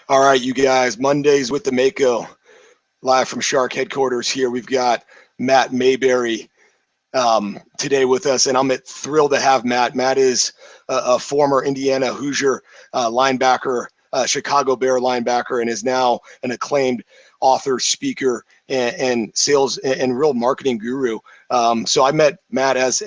All right, you guys, Mondays with the Mako, live from Shark headquarters here. We've got Matt Mayberry today with us, and I'm thrilled to have Matt. Matt is a former Indiana Hoosier linebacker, Chicago Bear linebacker, and is now an acclaimed author, speaker, and sales and real marketing guru. So I met Matt as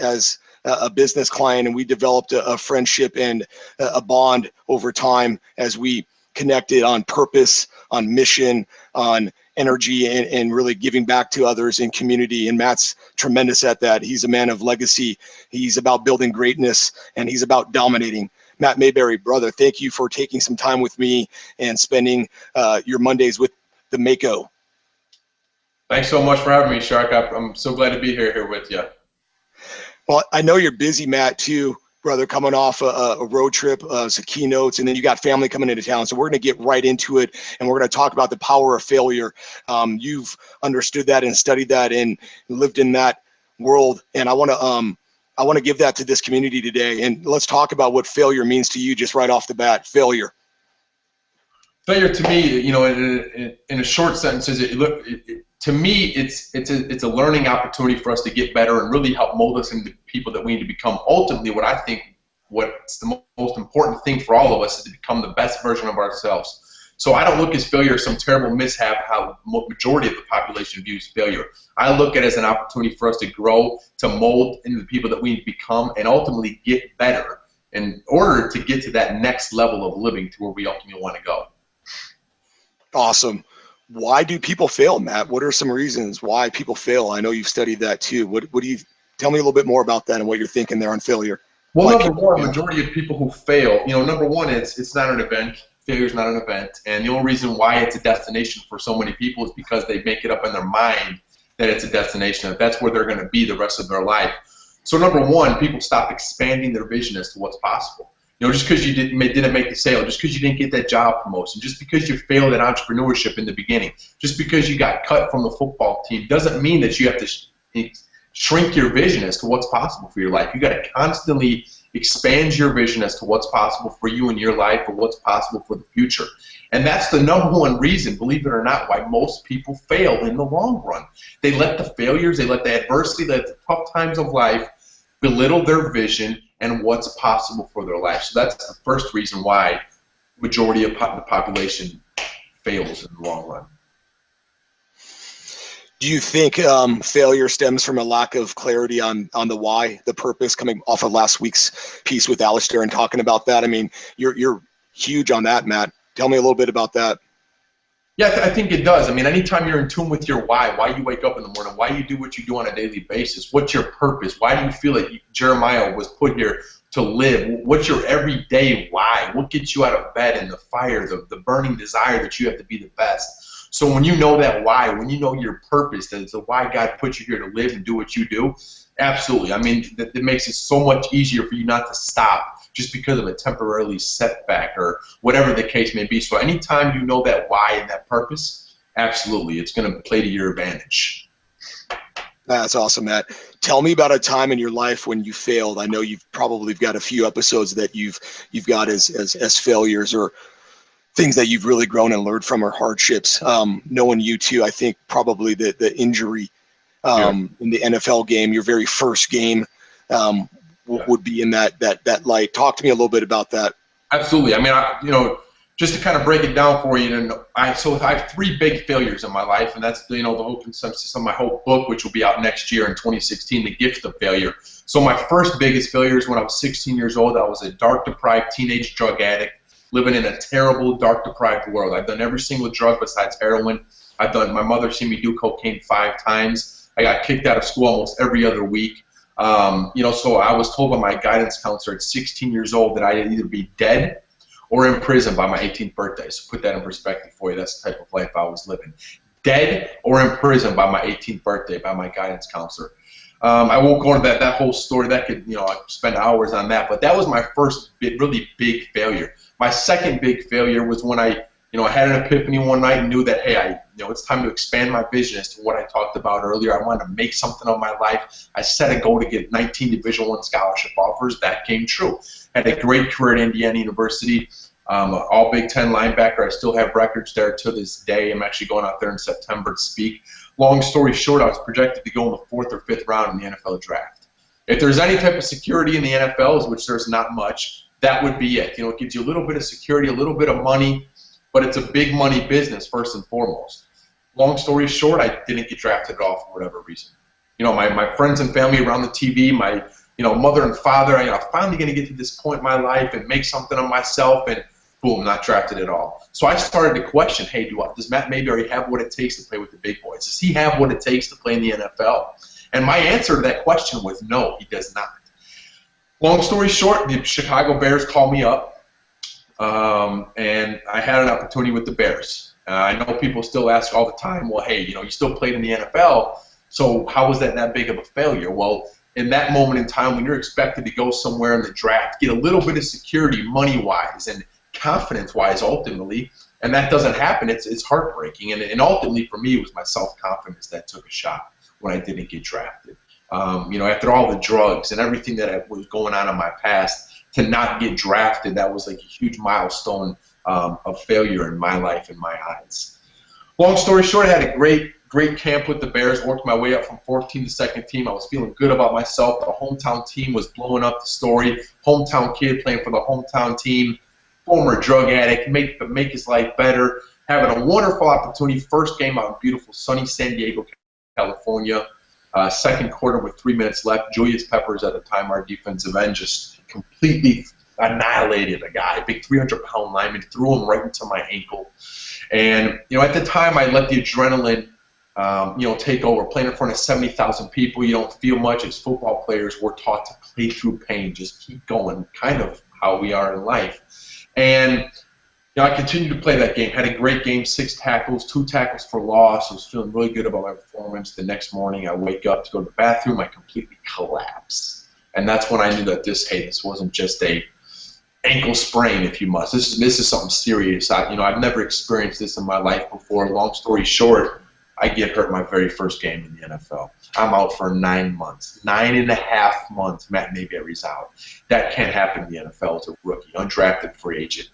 a business client, and we developed a friendship and a bond over time as we connected on purpose, on mission, on energy, and really giving back to others in community. And Matt's tremendous at that. He's a man of legacy. He's about building greatness, and he's about dominating. Matt Mayberry, brother, thank you for taking some time with me and spending your Mondays with the Mako. Thanks so much for having me, Shark. I'm so glad to be here with you. Well, I know you're busy, Matt, too, brother, coming off a road trip, some keynotes, and then you got family coming into town. So we're going to get right into it, and we're going to talk about the power of failure. You've understood that and studied that and lived in that world, and I want to give that to this community today. And let's talk about what failure means to you just right off the bat. Failure to me, in a short sentence, to me, it's a learning opportunity for us to get better and really help mold us into the people that we need to become. Ultimately, what's the most important thing for all of us is to become the best version of ourselves. So I don't look at failure as some terrible mishap, how the majority of the population views failure. I look at it as an opportunity for us to grow, to mold into the people that we need to become, and ultimately get better in order to get to that next level of living to where we ultimately want to go. Awesome. Why do people fail, Matt? What are some reasons why people fail? I know you've studied that too. What do you tell me a little bit more about that and what you're thinking there on failure? Well, number one, majority of people who fail, number one, it's not an event. Failure is not an event, and the only reason why it's a destination for so many people is because they make it up in their mind that it's a destination, that that's where they're going to be the rest of their life. So number one, people stop expanding their vision as to what's possible. Just because you didn't make the sale, just because you didn't get that job promotion, just because you failed at entrepreneurship in the beginning, just because you got cut from the football team, doesn't mean that you have to shrink your vision as to what's possible for your life. You got to constantly expand your vision as to what's possible for you in your life or what's possible for the future. And that's the number one reason, believe it or not, why most people fail in the long run. They let the failures, they let the adversity, they let the tough times of life belittle their vision and what's possible for their life. So that's the first reason why majority of the population fails in the long run. Do you think failure stems from a lack of clarity on the why, the purpose, coming off of last week's piece with Alistair and talking about that? I mean, you're huge on that, Matt. Tell me a little bit about that. Yeah, I think it does. I mean, anytime you're in tune with your why you wake up in the morning, why you do what you do on a daily basis, what's your purpose? Why do you feel that Jeremiah was put here to live? What's your everyday why? What gets you out of bed and the fire, the burning desire that you have to be the best? So when you know that why, when you know your purpose, that it's the why God put you here to live and do what you do, absolutely. I mean, it makes it so much easier for you not to stop just because of a temporarily setback or whatever the case may be. So anytime you know that why and that purpose, absolutely, it's going to play to your advantage. That's awesome, Matt. Tell me about a time in your life when you failed. I know you've probably got a few episodes that you've got as failures or things that you've really grown and learned from, or hardships. Knowing you too, I think probably the injury in the NFL game, your very first game, would be in that light. Talk to me a little bit about that. Absolutely. I mean, just to kind of break it down for you, and I have three big failures in my life, and that's the whole consensus of my whole book, which will be out next year in 2016, The Gift of Failure. So my first biggest failure is when I was 16 years old. I was a dark, deprived teenage drug addict living in a terrible, dark, deprived world. I've done every single drug besides heroin. My mother seen me do cocaine 5 times. I got kicked out of school almost every other week. So I was told by my guidance counselor at 16 years old that I'd either be dead or in prison by my 18th birthday. So put that in perspective for you. That's the type of life I was living. Dead or in prison by my 18th birthday by my guidance counselor. I won't go into that whole story. That could, I could spend hours on that. But that was my first really big failure. My second big failure was when I had an epiphany one night and knew that, hey, it's time to expand my vision as to what I talked about earlier. I wanted to make something of my life. I set a goal to get 19 Division I scholarship offers. That came true. Had a great career at Indiana University. All Big Ten linebacker. I still have records there to this day. I'm actually going out there in September to speak. Long story short, I was projected to go in the 4th or 5th round in the NFL draft. If there's any type of security in the NFL, which there's not much, that would be it. It gives you a little bit of security, a little bit of money, but it's a big money business first and foremost. Long story short, I didn't get drafted at all for whatever reason. My friends and family around the TV, my mother and father, I'm finally going to get to this point in my life and make something of myself, and boom, not drafted at all. So I started to question, hey, does Matt Mayberry have what it takes to play with the big boys? Does he have what it takes to play in the NFL? And my answer to that question was no, he does not. Long story short, the Chicago Bears called me up, and I had an opportunity with the Bears. I know people still ask all the time, well, hey, you still played in the NFL, so how was that big of a failure? Well, in that moment in time when you're expected to go somewhere in the draft, get a little bit of security money-wise and confidence-wise ultimately, and that doesn't happen, it's heartbreaking. And ultimately for me, it was my self-confidence that took a shot when I didn't get drafted. After all the drugs and everything that was going on in my past, to not get drafted, that was like a huge milestone of failure in my life, in my eyes. Long story short, I had a great camp with the Bears, worked my way up from 4th team to 2nd team. I was feeling good about myself. The hometown team was blowing up the story. Hometown kid playing for the hometown team, former drug addict, make his life better, having a wonderful opportunity. First game out in beautiful sunny San Diego, California. Second quarter with 3 minutes left. Julius Peppers at the time, our defensive end, just completely annihilated a guy, big 300-pound lineman, threw him right into my ankle. And, at the time I let the adrenaline, take over. Playing in front of 70,000 people, you don't feel much. As football players, we're taught to play through pain, just keep going, kind of how we are in life. And I continued to play that game. Had a great game, 6 tackles, 2 tackles for loss. I was feeling really good about my performance. The next morning, I wake up to go to the bathroom. I completely collapse. And that's when I knew that this wasn't just a ankle sprain, if you must. This is something serious. I've never experienced this in my life before. Long story short, I get hurt my very first game in the NFL. I'm out for 9 months. 9.5 months, Matt Mayberry's out. That can't happen in the NFL as a rookie, undrafted free agent.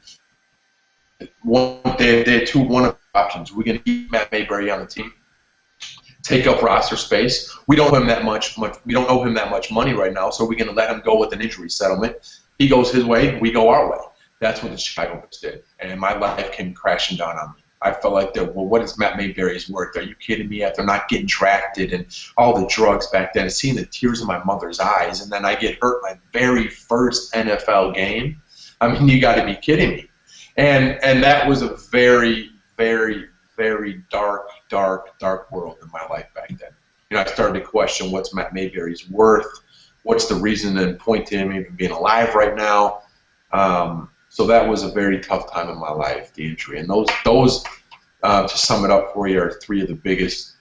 They had two options. We're going to keep Matt Mayberry on the team, take up roster space. We don't owe him that much. We don't owe him that much money right now, so we're going to let him go with an injury settlement. He goes his way, we go our way. That's what the Chicago Bears did, and my life came crashing down on me. I felt like, what is Matt Mayberry's worth? Are you kidding me? After not getting drafted and all the drugs back then, and seeing the tears in my mother's eyes, and then I get hurt my very first NFL game. I mean, you got to be kidding me. And that was a very, very, very dark world in my life back then. I started to question what's Matt Mayberry's worth, what's the reason and point to him even being alive right now. So that was a very tough time in my life, the injury. And those to sum it up for you, are 3 of the biggest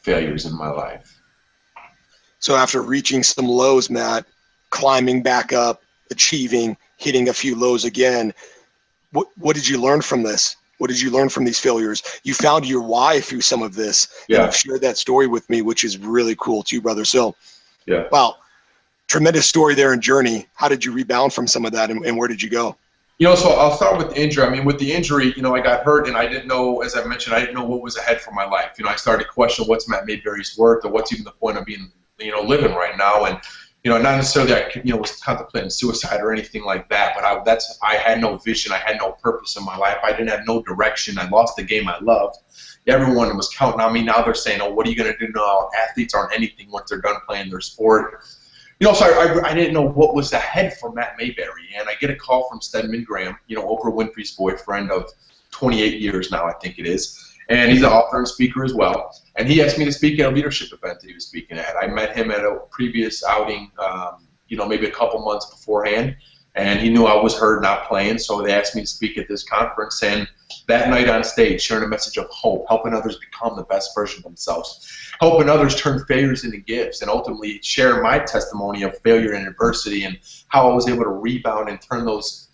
failures in my life. So after reaching some lows, Matt, climbing back up, achieving, hitting a few lows again, what did you learn from this? What did you learn from these failures? You found your why through some of this. Yeah. And you've shared that story with me, which is really cool too, brother. So, yeah. Wow, tremendous story there and journey. How did you rebound from some of that, and where did you go? So I'll start with the injury. I mean, with the injury, I got hurt, and I didn't know, as I mentioned, I didn't know what was ahead for my life. I started to question what's Matt Mayberry's worth, or what's even the point of being, living right now. And not necessarily I was contemplating suicide or anything like that, but I had no vision, I had no purpose in my life, I didn't have no direction, I lost the game I loved. Everyone was counting on me. Now they're saying, what are you going to do now? Athletes aren't anything once they're done playing their sport. So I didn't know what was ahead for Matt Mayberry, and I get a call from Stedman Graham, Oprah Winfrey's boyfriend of 28 years now, I think it is. And he's an author and speaker as well. And he asked me to speak at a leadership event that he was speaking at. I met him at a previous outing, maybe a couple months beforehand. And he knew I was hurt, not playing, so they asked me to speak at this conference. And that night on stage, sharing a message of hope, helping others become the best version of themselves, helping others turn failures into gifts, and ultimately share my testimony of failure and adversity and how I was able to rebound and turn those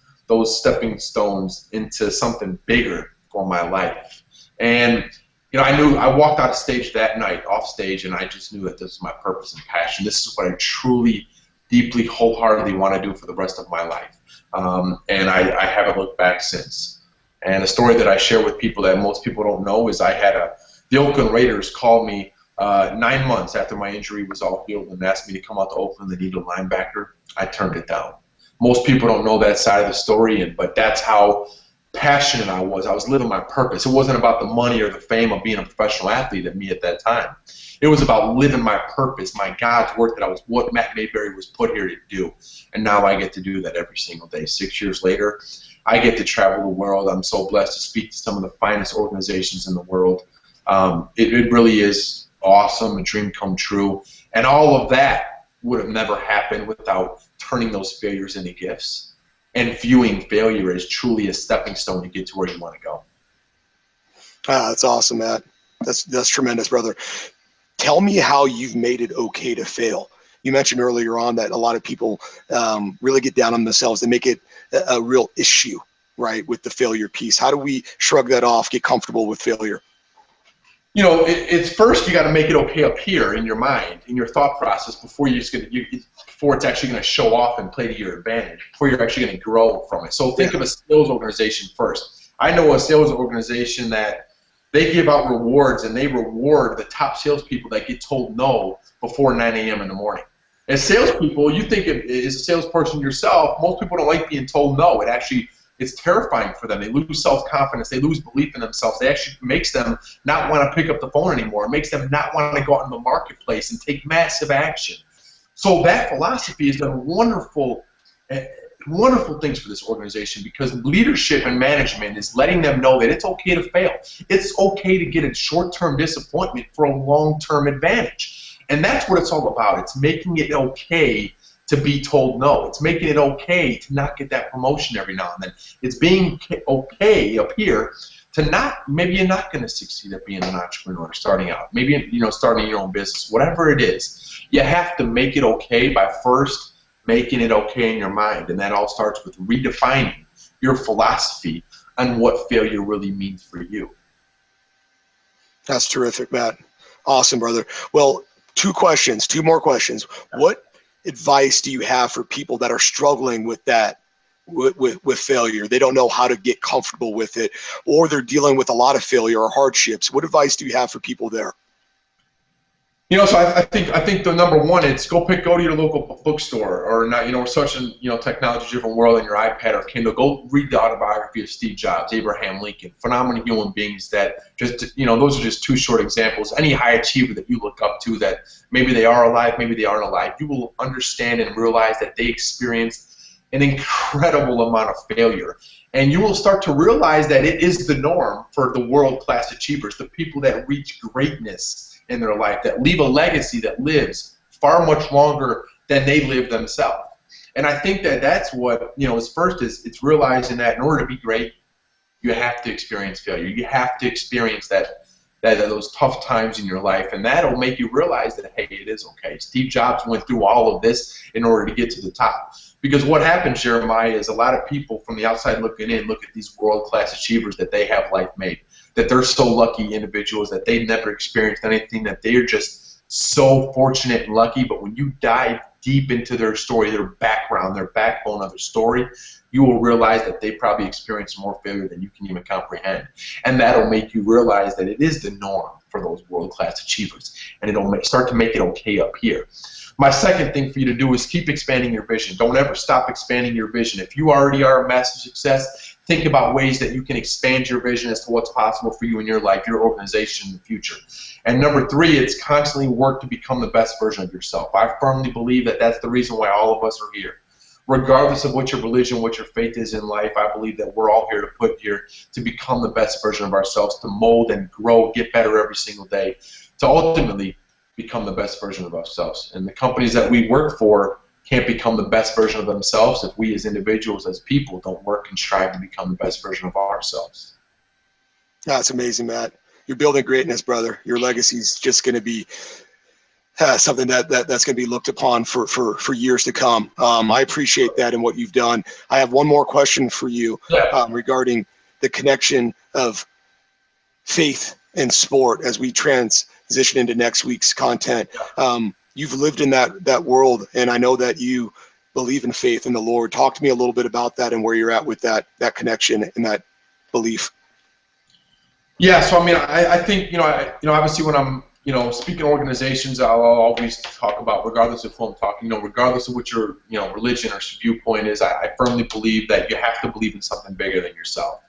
stepping stones into something bigger for my life. And I knew I walked out of stage that night, off stage, and I just knew that this was my purpose and passion. This is what I truly deeply, wholeheartedly want to do for the rest of my life. And I haven't looked back since. And a story that I share with people that most people don't know is the Oakland Raiders called me 9 months after my injury was all healed and asked me to come out to Oakland and need a linebacker. I turned it down. Most people don't know that side of the story, but that's how passionate I was. I was living my purpose. It wasn't about the money or the fame of being a professional athlete at me at that time. It was about living my purpose, my God's work, what Matt Mayberry was put here to do. And now I get to do that every single day. 6 years later, I get to travel the world. I'm so blessed to speak to some of the finest organizations in the world. It really is awesome, a dream come true. And all of that would have never happened without turning those failures into gifts and viewing failure as truly a stepping stone to get to where you want to go. That's awesome, Matt. That's tremendous, brother. Tell me how you've made it okay to fail. You mentioned earlier on that a lot of people really get down on themselves. They make it a real issue, right, with the failure piece. How do we shrug that off, get comfortable with failure? You know, it's first you got to make it okay up here in your mind, in your thought process, before before it's actually going to show off and play to your advantage, before you're actually going to grow from it. So think of a sales organization first. I know a sales organization that they give out rewards, and they reward the top salespeople that get told no before 9 a.m. in the morning. As salespeople, you think as a salesperson yourself, most people don't like being told no. It's terrifying for them. They lose self-confidence. They lose belief in themselves. It actually makes them not want to pick up the phone anymore. It makes them not want to go out in the marketplace and take massive action. So that philosophy has done wonderful things for this organization, because leadership and management is letting them know that it's okay to fail. It's okay to get a short-term disappointment for a long-term advantage. And that's what it's all about. It's making it okay to be told no. It's making it okay to not get that promotion every now and then. It's being okay up here to maybe you're not going to succeed at being an entrepreneur starting out. Maybe, starting your own business, whatever it is. You have to make it okay by first making it okay in your mind. And that all starts with redefining your philosophy on what failure really means for you. That's terrific, Matt. Awesome, brother. Well, two more questions. What advice do you have for people that are struggling with that, with failure? They don't know how to get comfortable with it, or they're dealing with a lot of failure or hardships. What advice do you have for people there? So I think the number one, it's go to your local bookstore, or not, we're such a technology-driven world, in your iPad or Kindle. Go read the autobiography of Steve Jobs, Abraham Lincoln, phenomenal human beings that just, those are just two short examples. Any high achiever that you look up to, that maybe they are alive, maybe they aren't alive, you will understand and realize that they experienced an incredible amount of failure. And you will start to realize that it is the norm for the world-class achievers, the people that reach greatness in their life, that leave a legacy that lives far much longer than they live themselves. And I think that that's what, is first, is it's realizing that in order to be great, you have to experience failure. You have to experience those tough times in your life, and that'll make you realize that, hey, it is okay. Steve Jobs went through all of this in order to get to the top. Because what happens, Jeremiah, is a lot of people from the outside looking in look at these world-class achievers that they have life made, that they're so lucky individuals, that they've never experienced anything, that they're just so fortunate and lucky. But when you dive deep into their story, their background, their backbone of their story, you will realize that they probably experienced more failure than you can even comprehend. And that'll make you realize that it is the norm for those world-class achievers. And it'll start to make it okay up here. My second thing for you to do is keep expanding your vision. Don't ever stop expanding your vision. If you already are a massive success, think about ways that you can expand your vision as to what's possible for you in your life, your organization in the future. And number three, it's constantly work to become the best version of yourself. I firmly believe that that's the reason why all of us are here. Regardless of what your religion, what your faith is in life, I believe that we're all here to put here to become the best version of ourselves, to mold and grow, get better every single day, to ultimately become the best version of ourselves. And the companies that we work for can't become the best version of themselves if we as individuals, as people, don't work and strive to become the best version of ourselves. That's amazing, Matt. You're building greatness, brother. Your legacy is just going to be something that's going to be looked upon for years to come. I appreciate that and what you've done. I have one more question for you regarding the connection of faith and sport as we transition into next week's content. you've lived in that world, and I know that you believe in faith in the Lord. Talk to me a little bit about that and where you're at with that connection and that belief. Yeah, so I mean, I think obviously when I'm speaking organizations, I'll always talk about, regardless of who I'm talking, regardless of what your religion or viewpoint is, I firmly believe that you have to believe in something bigger than yourself.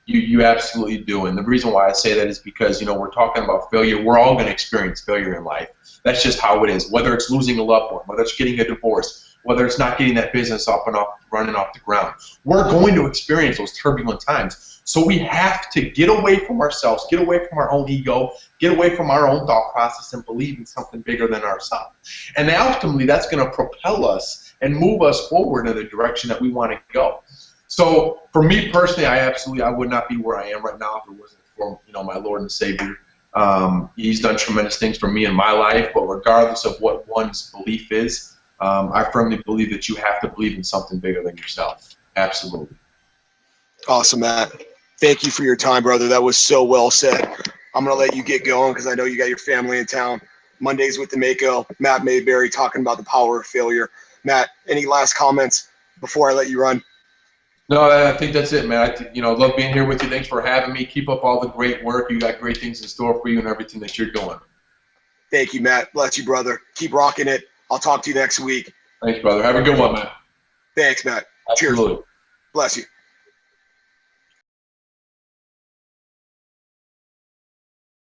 You absolutely do, and the reason why I say that is because we're talking about failure. We're all going to experience failure in life. That's just how it is. Whether it's losing a loved one, whether it's getting a divorce, whether it's not getting that business running off the ground, we're going to experience those turbulent times. So we have to get away from ourselves, get away from our own ego, get away from our own thought process, and believe in something bigger than ourselves. And ultimately, that's going to propel us and move us forward in the direction that we want to go. So for me personally, I would not be where I am right now if it wasn't for my Lord and Savior. He's done tremendous things for me in my life, but regardless of what one's belief is, I firmly believe that you have to believe in something bigger than yourself. Absolutely. Awesome, Matt. Thank you for your time, brother. That was so well said. I'm going to let you get going because I know you got your family in town. Mondays with the Mako, Matt Mayberry, talking about the power of failure. Matt, any last comments before I let you run? No, I think that's it, man. I love being here with you. Thanks for having me. Keep up all the great work. You got great things in store for you and everything that you're doing. Thank you, Matt. Bless you, brother. Keep rocking it. I'll talk to you next week. Thanks, brother. Have a good one, man. Thanks, Matt. Absolutely. Cheers. Bless you.